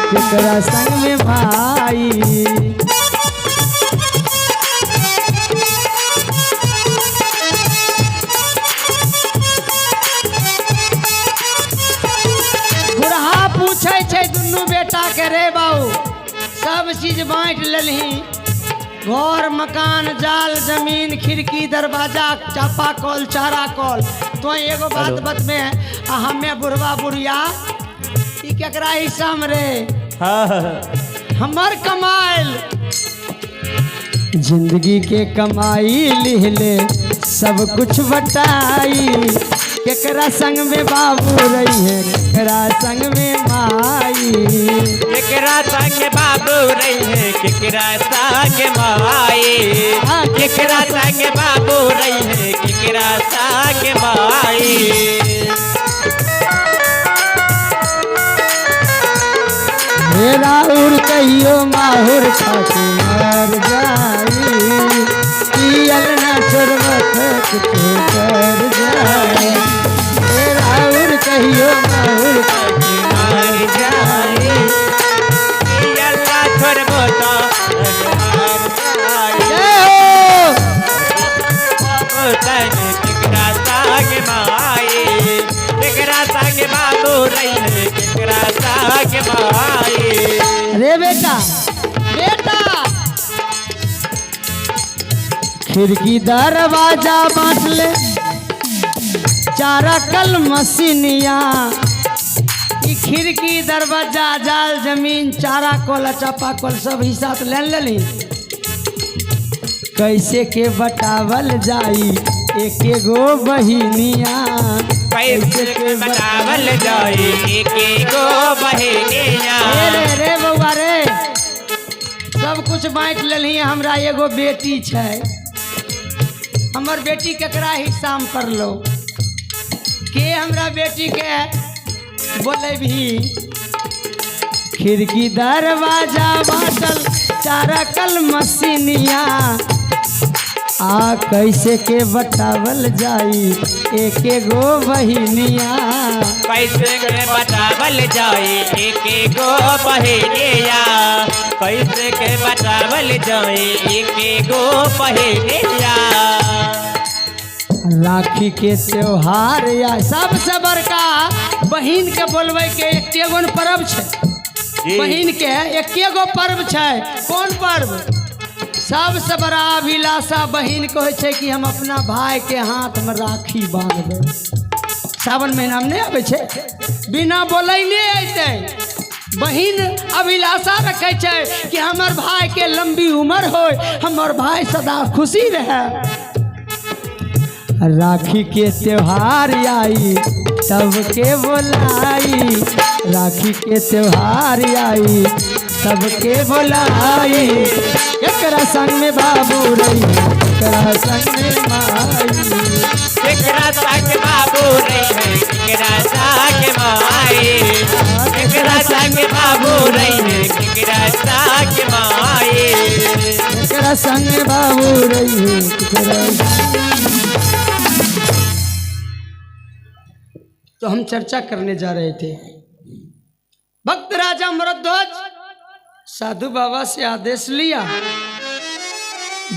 केकरा संग में भाई। बुढ़ा पूछे छे दुनू बेटा के रे बाऊ सब चीज बांट लेलही, घर मकान जाल जमीन खिड़की दरवाजा चापा कल चारा कल, तो एगो बात बतबे आ हमें बुढ़वा बुढ़िया ई केकरा हिस्सा में रे? हमर कमाइल जिंदगी के कमाई लिहले सब कुछ बटाई, केकरा संग में बाबू रही है केकरा संग में माई। केकरा संग बाबू रही है केकरा संग माई, केकरा संग बाबू रही है केकरा संग माई। मेरा उड़ कहियो माहुर खाके मर जाई, पियल न शरबत कुछ कर जाए। मेरा उड़ कहियो माहुर खाके मर जाई, पियल न शरबत केकरा संग माई, केकरा संग बाबू रही है केकरा संग माई। अरे बेटा बेटा खिड़की दरवाजा बांट ले चारा कल मसीनिया, ई खिड़की दरवाजा जाल जमीन चारा कल चापा कल सब हिस्सा तो ले लेली, कैसे के बटावल जाई एक गो बहिनिया, कैसे के बतावल जाई एक गो बहिनिया। रे रे बउआ रे सब कुछ बांट लेली, हमरा एगो बेटी छै, हमर बेटी केकरा हिस्सा में पड़लो? के हमरा बेटी के बोले भी? खिड़की दरवाजा बाटल चारा कल मसीनिया, आ कैसे के बतावल जाई एक गो बहिनिया, कैसे के बतावल जाई एक गो बहिनिया, कैसे के बतावल जाई एक गो बहिनिया। राखी के त्योहार या सबसे बड़का बहिन के बोलबे के एकेगो पर्व छै, बहिन के एकेगो पर्व छै। कौन पर्व? सबसे बड़ा अभिलाषा बहिन के होइ छै कि हम अपना भाई के हाथ में राखी बांधबै। सावन महीना में नहीं आबै छै, बिना बोलैले अइतै। बहिन अभिलाषा रखे छै कि हमर भाई के लंबी उम्र हो, हमर भाई सदा खुशी रहे। राखी के त्योहार आई सबके बोलाई, राखी के त्योहार आई सबके बोलाई, केकरा संग में बाबू रही केकरा संग में माई, केकरा संग बाबू रही है केकरा संग माई, केकरा संग बाबू रही है केकरा संग माई, केकरा संग बाबू रही है केकरा। तो हम चर्चा करने जा रहे थे, भक्त राजा मरध्वज साधु बाबा से आदेश लिया,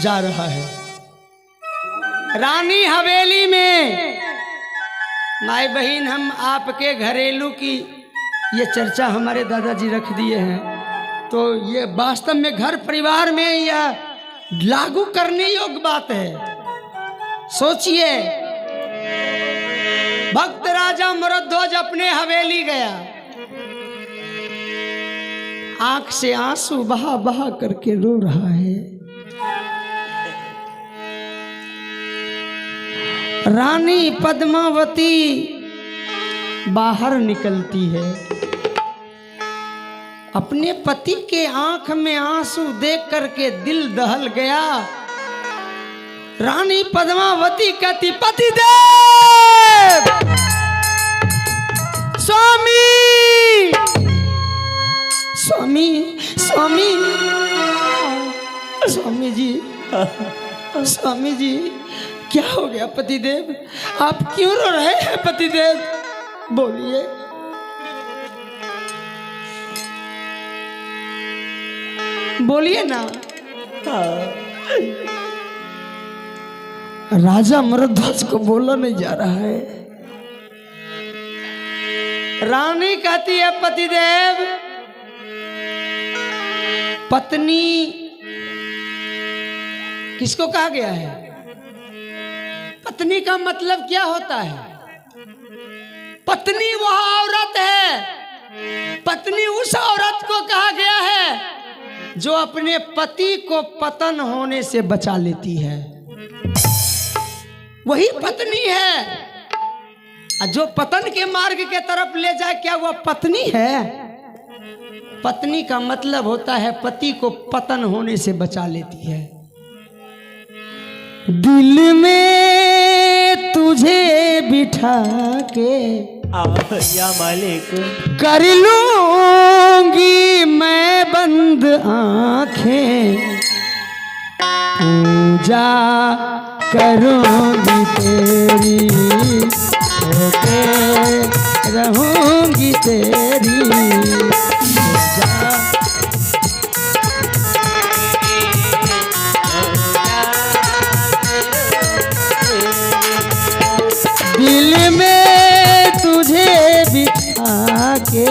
जा रहा है रानी हवेली में। माई बहन हम आपके घरेलू की ये चर्चा हमारे दादाजी रख दिए हैं, तो ये वास्तव में घर परिवार में यह लागू करने योग्य बात है। सोचिए, भक्त राजा मरध्वज अपने हवेली गया, आंख से आंसू बहा बहा करके रो रहा है। रानी पद्मावती बाहर निकलती है, अपने पति के आंख में आंसू देख करके दिल दहल गया। रानी पद्मावती कहती, पतिदेव स्वामी स्वामी स्वामी स्वामी जी, स्वामी जी क्या हो गया पतिदेव? आप क्यों रो रहे हैं पतिदेव? बोलिए। बोलिए ना। राजा मरध्वज को बोला नहीं जा रहा है। रानी कहती है पतिदेव, पत्नी किसको कहा गया है? पत्नी का मतलब क्या होता है? पत्नी वह औरत है, पत्नी उस औरत को कहा गया है जो अपने पति को पतन होने से बचा लेती है, वही पत्नी है। जो पतन के मार्ग के तरफ ले जाए, क्या वह पत्नी है? पत्नी का मतलब होता है पति को पतन होने से बचा लेती है। दिल में तुझे बिठा के या मालिक कर लूंगी मैं बंद आंखें, पूजा करूंगी तेरी, होके रहूंगी तेरी। दिल में तुझे बिठा के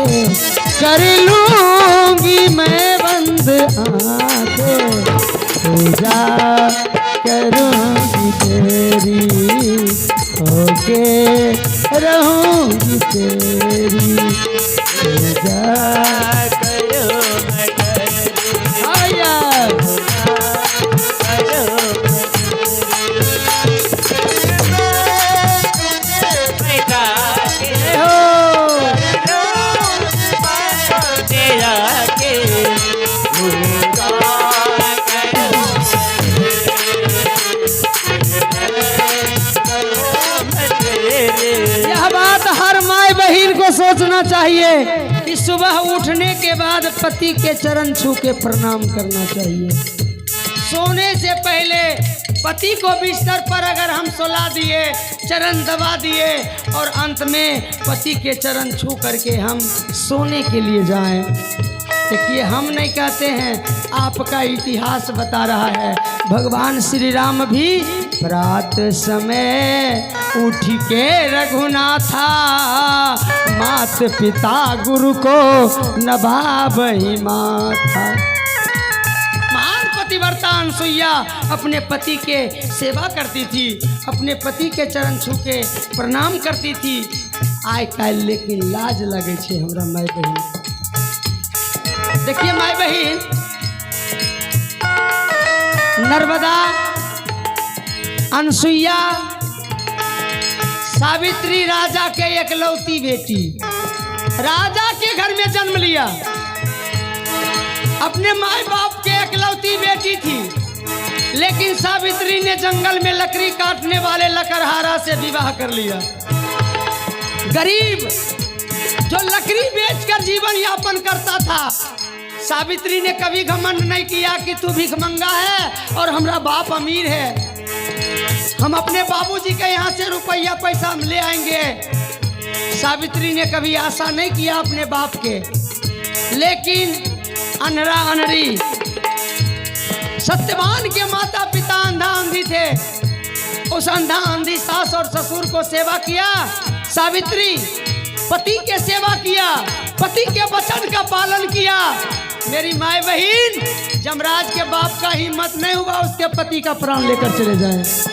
कर लूंगी मैं बंद आंखें, पूजा करूंगी तेरी, होके रहूंगी तेरी। पूजा सोचना चाहिए कि सुबह उठने के बाद पति के चरण छू के प्रणाम करना चाहिए। सोने से पहले पति को बिस्तर पर अगर हम सुला दिए, चरण दबा दिए और अंत में पति के चरण छू करके हम सोने के लिए जाएं। देखिए, हम नहीं कहते हैं, आपका इतिहास बता रहा है। भगवान श्री राम भी रात समय उठ के रघुनाथा, मात पिता गुरु को नभाबहि माथा। महान पतिव्रता अनसुईया अपने पति के सेवा करती थी, अपने पति के चरण छू के प्रणाम करती थी। आय काल लेकिन लाज लगे छे हमरा माय बहिन। देखिए माय बहिन, नर्मदा, अनसुईया, सावित्री राजा के एकलौती बेटी, राजा के घर में जन्म लिया। अपने माँ बाप के एकलौती बेटी थी, लेकिन सावित्री ने जंगल में लकड़ी काटने वाले लकड़हारा से विवाह कर लिया। गरीब जो लकड़ी बेचकर जीवन यापन करता था, सावित्री ने कभी घमंड नहीं किया कि तू भिखमंगा है और हमरा बाप अमीर है, हम अपने बाबूजी के यहाँ से रुपया पैसा हम ले आएंगे। सावित्री ने कभी आशा नहीं किया अपने बाप के। लेकिन अनरा अनरी, सत्यवान के माता पिता अंधा अंधी थे, उस अंधा अंधी सास और ससुर को सेवा किया। सावित्री पति के सेवा किया, पति के वचन का पालन किया। मेरी माय बहिन, जमराज के बाप का हिम्मत नहीं हुआ उसके पति का प्राण लेकर चले जाए।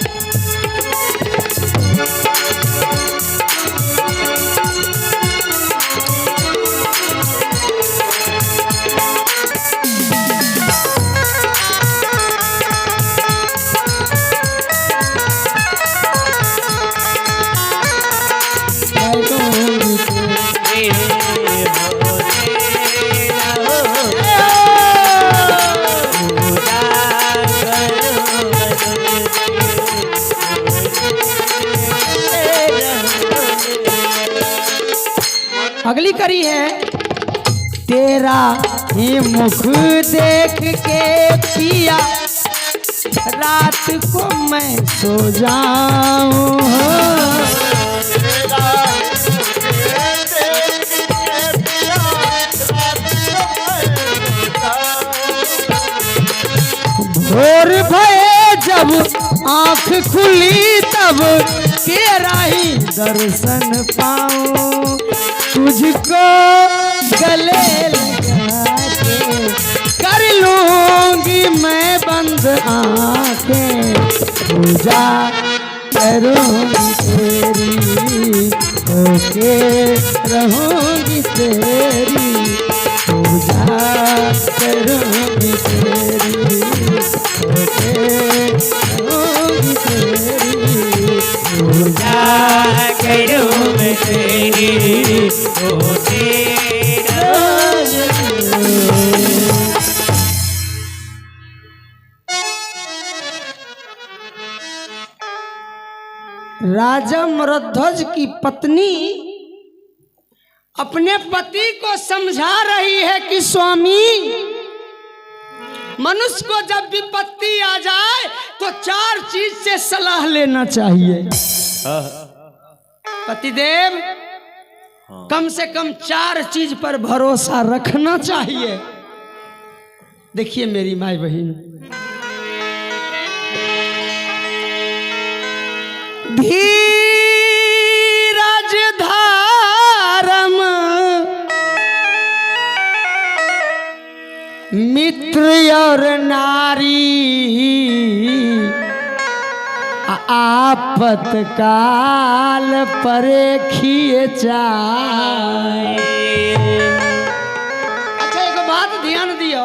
अगली कड़ी है, तेरा ही मुख देख के पिया रात को मैं सो जाऊं। भोर भये जब आंख खुली तब तेरा ही दर्शन पाऊं, तुझको गले लगा के कर लूंगी मैं बंद आंखें, पूजा करूंगी तेरी, होके रहूंगी तेरी, पूजा करूंगी तेरी, होके रहूंगी तेरी, पूजा करूंगी तेरी, होके राजा मरध्वज की पत्नी अपने पति को समझा रही है कि स्वामी, मनुष्य को जब विपत्ति आ जाए तो 4 चीज से सलाह लेना चाहिए। पतिदेव, कम से कम 4 चीज पर भरोसा रखना चाहिए। देखिए मेरी माई बहन, धीरज धारम मित्र और नारी, आपतकाल परेखिए चाय। अच्छा एक बात ध्यान दियो,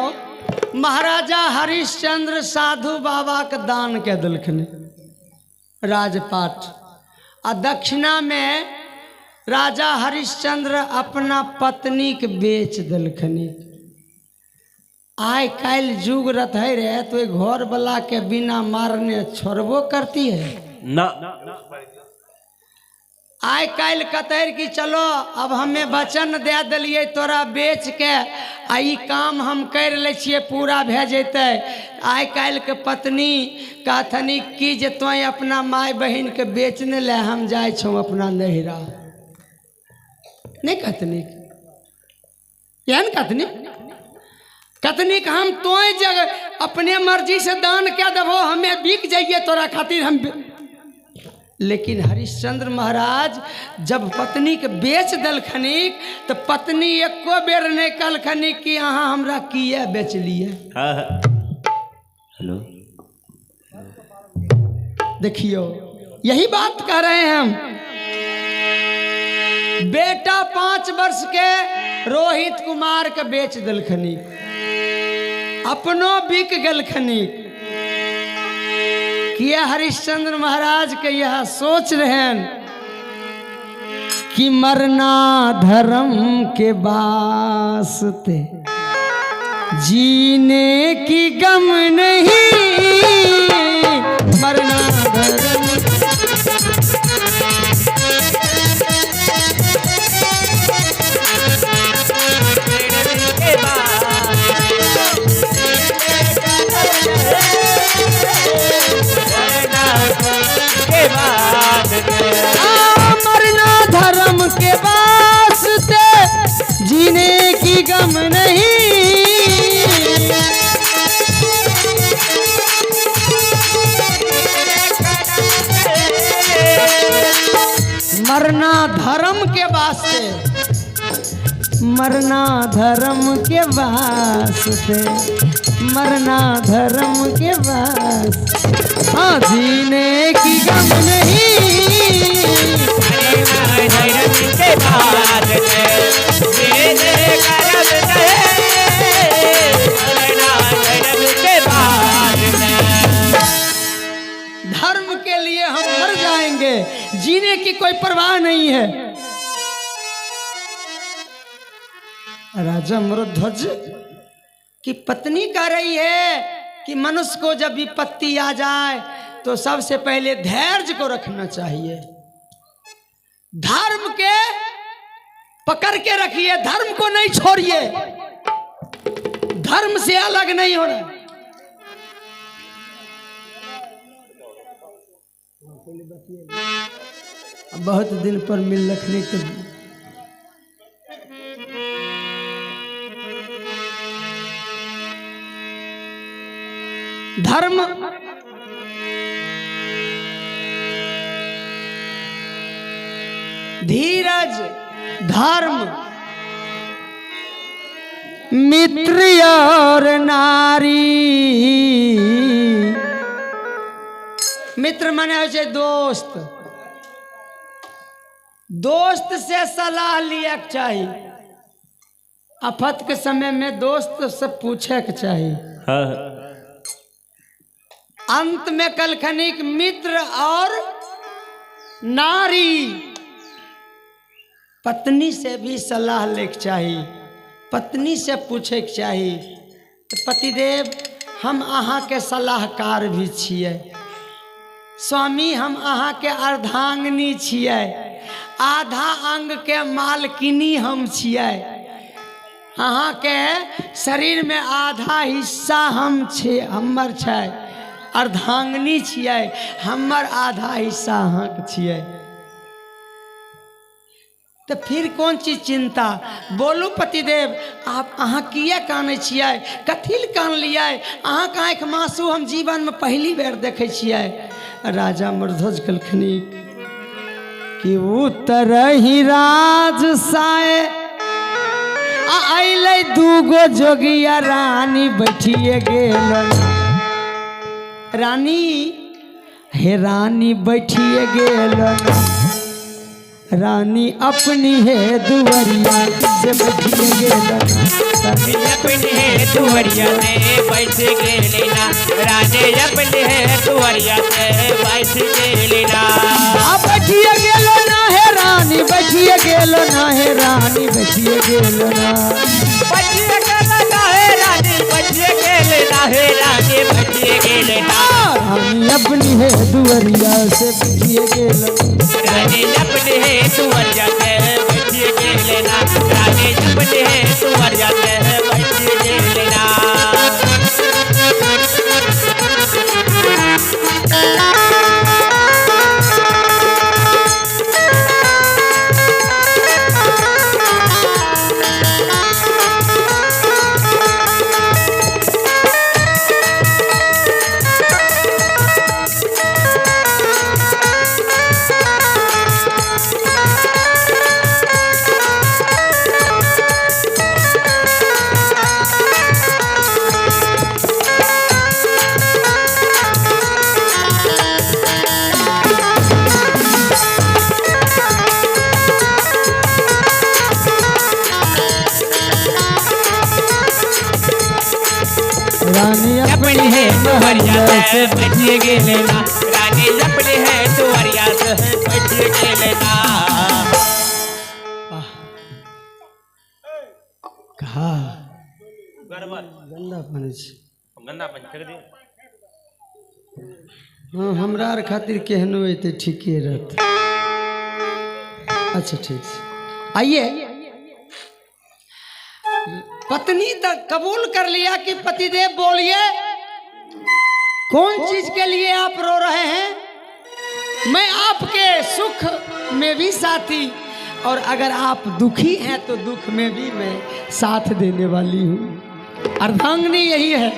महाराजा हरिश्चंद्र साधु बाबा के दान के दिलखने राजपाट, और दक्षिणा में राजा हरिश्चंद्र अपना पत्नी के बेच दिलखनी। आय काल जुग रहे रहे तो घर वाला के बिना मारने छोड़बो करती है ना। आय काल कतर कि चलो अब हमें वचन दे दिलिए तोरा बेच के आई काम हम कर ले छिए, पूरा भे जैते। आय काल के पत्नी कहथनी कि जे तो अपना माय बहन के बेचने ले हम जाए छो अपना नहिरा, नहीं कहतनी यहन कहतनी कतनी हम तो जगह अपने मर्जी से दान क्या देवो, हमें बिक जाइए तोरा खातिर हम। लेकिन हरिश्चंद्र महाराज जब पत्नी के बेच दलखनी तो पत्नी एको बेर नहीं कहलखनी कि अहाँ हमरा किए बेच लिए। हेलो, देखियो यही बात कह रहे हैं हम। बेटा 5 वर्ष के रोहित कुमार के बेच दलखनी, अपनो बिक गलखनी। किया हरिश्चंद्र महाराज के यह सोच रहे हैं कि मरना धर्म के वास्ते, जीने की गम नहीं, मरना धर्म मरना धर्म के वास्ते, जीने की गम नहीं, मरना धर्म के वास्ते, मरना धर्म के वास्ते, मरना धर्म के वास्ते, हाँ जीने की गम नहीं, धर्म के लिए हम मर जाएंगे, जीने की कोई परवाह नहीं है। राजा मरध्वज की पत्नी कह रही है कि मनुष्य को जब विपत्ति आ जाए तो सबसे पहले धैर्य को रखना चाहिए, धर्म के पकड़ के रखिए, धर्म को नहीं छोड़िए, धर्म से अलग नहीं होना। बहुत दिन पर मिल रखने के धर्म धीरज, धर्म, मित्र और नारी। मित्र माने हो छै दोस्त। दोस्त से सलाह लिया के चाहिए। आफत के समय में दोस्त से पूछे के चाहिए। अंत में कलखनिक मित्र और नारी। पत्नी से भी सलाह लेके चाहिए, पत्नी से पूछे के चाहिए। तो पतिदेव हम अहाँ के सलाहकार भी छियै, स्वामी हम अहाँ के अर्धांगिनी छियै, आधा अंग के मालकिनी हम छियै। अहाँ के शरीर में आधा हिस्सा हम छे, हमर छै, अर्धांगिनी छियै, हमर आधा हिस्सा अहाँ के छियै। तो फिर कौन चीज चिंता? बोलू पतिदेव आप अहाँ किए कानै छियै, कथी लए कान लियै? अहाँ के आँखि मासू हम जीवन में पहली बेर देखै छियै। राजा मरध्वज कहलखिन कि उतरही राज साए अइलै दूगो जोगिया रानी बैठिए गेलन। रानी हे रानी बैठिए गेलन, रानी अपनी है दुवरिया से बैठिए गेलन। रानी अपनी है दुवरिया से बैठ गेलिना, रानी अपनी है दुवरिया से बैठ गेलिना। बैठिए गेलो ना है रानी, बैठिए गेलो ना है रानी, बैठिए गेलो ना, बैठिए गेलो ना है रानी, बैठिए गेलिना है रानी, बैठिए गेलिना। रानी अपनी है दुवरिया से बैठिए गेलो, रानी अपनी है दुवरिया से बैठिए गेलिना, रानी अपनी है दुवरिया से बैठिए गेलिना। रानी अपनी है दुवरिया से बैठिए गेलिना, रानी अपनी है दुवरिया से बैठिए गेलिना। कहा गंदा पानी छै, गंदा पानी फेंक दे। हाँ हमरा आर खातिर केहनो अइते ठीके रहत। अच्छा ठीक है। आइए पत्नी तक कबूल कर लिया कि पतिदेव बोलिए कौन चीज के लिए आप रो रहे हैं? मैं आपके सुख में भी साथी, और अगर आप दुखी हैं तो दुख में भी मैं साथ देने वाली हूँ। अर्धांगिनी यही है।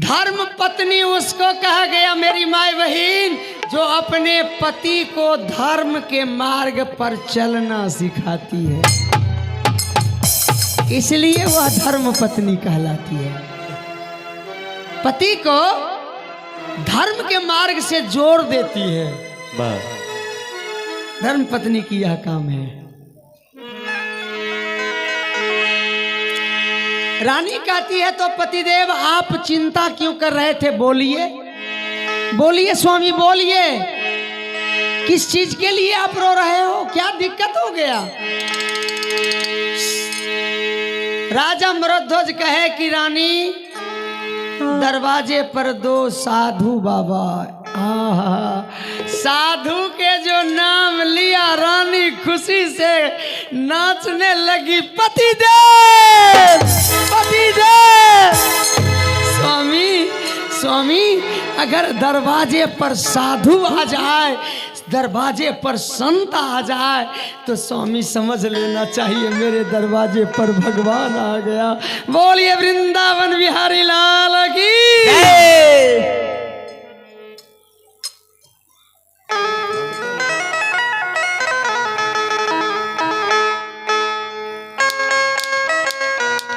धर्म पत्नी उसको कहा गया मेरी माय बहन जो अपने पति को धर्म के मार्ग पर चलना सिखाती है, इसलिए वह धर्म पत्नी कहलाती है। पति को धर्म के मार्ग से जोड़ देती है, धर्म पत्नी की यह काम है। रानी कहती है तो पतिदेव आप चिंता क्यों कर रहे थे? बोलिए बोलिए स्वामी बोलिए, किस चीज के लिए आप रो रहे हो? क्या दिक्कत हो गया? राजा मरध्वज कहे कि रानी दरवाजे पर दो साधु बाबा, साधु के जो नाम लिया रानी खुशी से नाचने लगी। पतिदेव पतिदेव, स्वामी स्वामी अगर दरवाजे पर साधु आ जाए, दरवाजे पर संत आ जाए तो स्वामी समझ लेना चाहिए मेरे दरवाजे पर भगवान आ गया। बोलिए वृंदावन बिहारी लाल।